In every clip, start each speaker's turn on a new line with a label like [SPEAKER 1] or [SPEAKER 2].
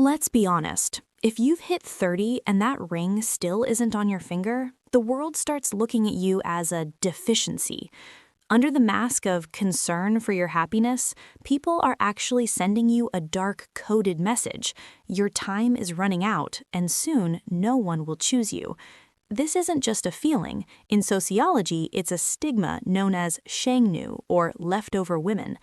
[SPEAKER 1] Let's be honest. If you've hit 30 and that ring still isn't on your finger, the world starts looking at you as a deficiency. Under the mask of concern for your happiness, people are actually sending you a dark coded message. Your time is running out, and soon no one will choose you. This isn't just a feeling. In sociology, it's a stigma known as Shengnu, or leftover women.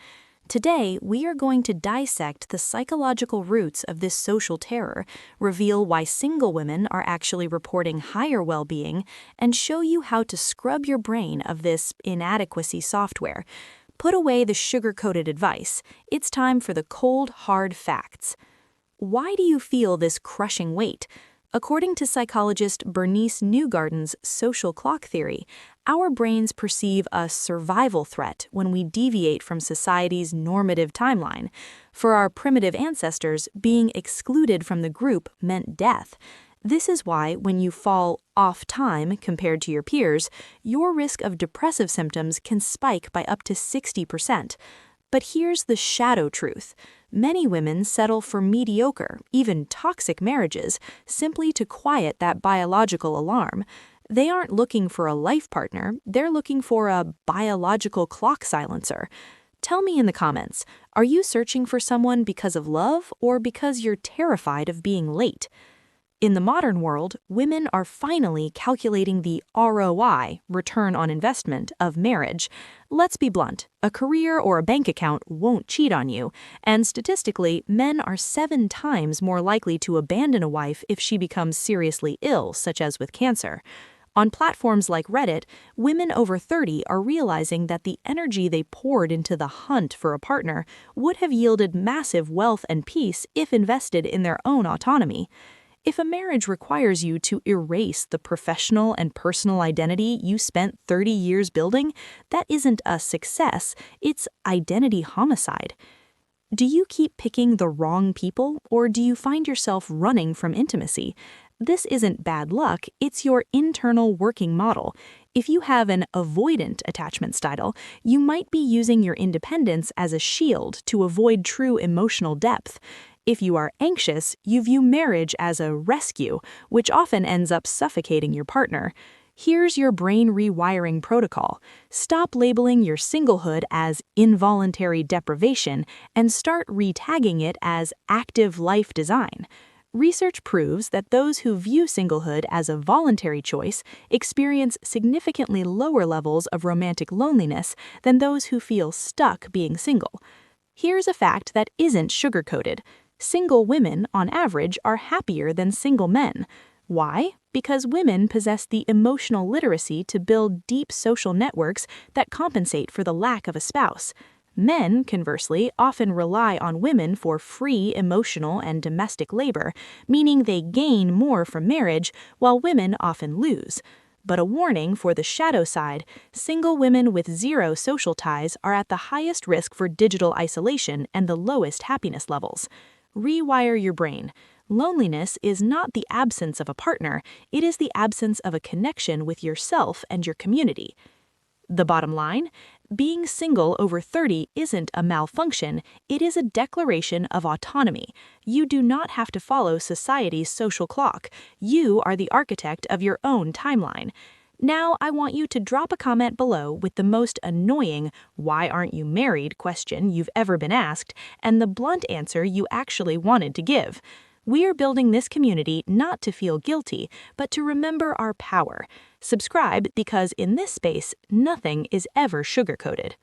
[SPEAKER 1] Today, we are going to dissect the psychological roots of this social terror, reveal why single women are actually reporting higher well-being, and show you how to scrub your brain of this inadequacy software. Put away the sugar-coated advice. It's time for the cold, hard facts. Why do you feel this crushing weight? According to psychologist Bernice Neugarten's social clock theory, our brains perceive a survival threat when we deviate from society's normative timeline. For our primitive ancestors, being excluded from the group meant death. This is why, when you fall off time compared to your peers, your risk of depressive symptoms can spike by up to 60%. But here's the shadow truth. Many women settle for mediocre, even toxic marriages, simply to quiet that biological alarm. They aren't looking for a life partner, they're looking for a biological clock silencer. Tell me in the comments, are you searching for someone because of love or because you're terrified of being late? In the modern world, women are finally calculating the ROI, return on investment, of marriage. Let's be blunt, a career or a bank account won't cheat on you, and statistically, men are 7 times more likely to abandon a wife if she becomes seriously ill, such as with cancer. On platforms like Reddit, women over 30 are realizing that the energy they poured into the hunt for a partner would have yielded massive wealth and peace if invested in their own autonomy. If a marriage requires you to erase the professional and personal identity you spent 30 years building, that isn't a success, it's identity homicide. Do you keep picking the wrong people, or do you find yourself running from intimacy? This isn't bad luck, it's your internal working model. If you have an avoidant attachment style, you might be using your independence as a shield to avoid true emotional depth. If you are anxious, you view marriage as a rescue, which often ends up suffocating your partner. Here's your brain rewiring protocol. Stop labeling your singlehood as involuntary deprivation and start retagging it as active life design. Research proves that those who view singlehood as a voluntary choice experience significantly lower levels of romantic loneliness than those who feel stuck being single. Here's a fact that isn't sugar-coated. Single women, on average, are happier than single men. Why? Because women possess the emotional literacy to build deep social networks that compensate for the lack of a spouse. Men, conversely, often rely on women for free emotional and domestic labor, meaning they gain more from marriage, while women often lose. But a warning for the shadow side, single women with 0 social ties are at the highest risk for digital isolation and the lowest happiness levels. Rewire your brain. Loneliness is not the absence of a partner, it is the absence of a connection with yourself and your community. The bottom line? Being single over 30 isn't a malfunction, it is a declaration of autonomy. You do not have to follow society's social clock. You are the architect of your own timeline. Now, I want you to drop a comment below with the most annoying "why aren't you married?" question you've ever been asked, and the blunt answer you actually wanted to give. We're building this community not to feel guilty, but to remember our power. Subscribe because in this space, nothing is ever sugar-coated.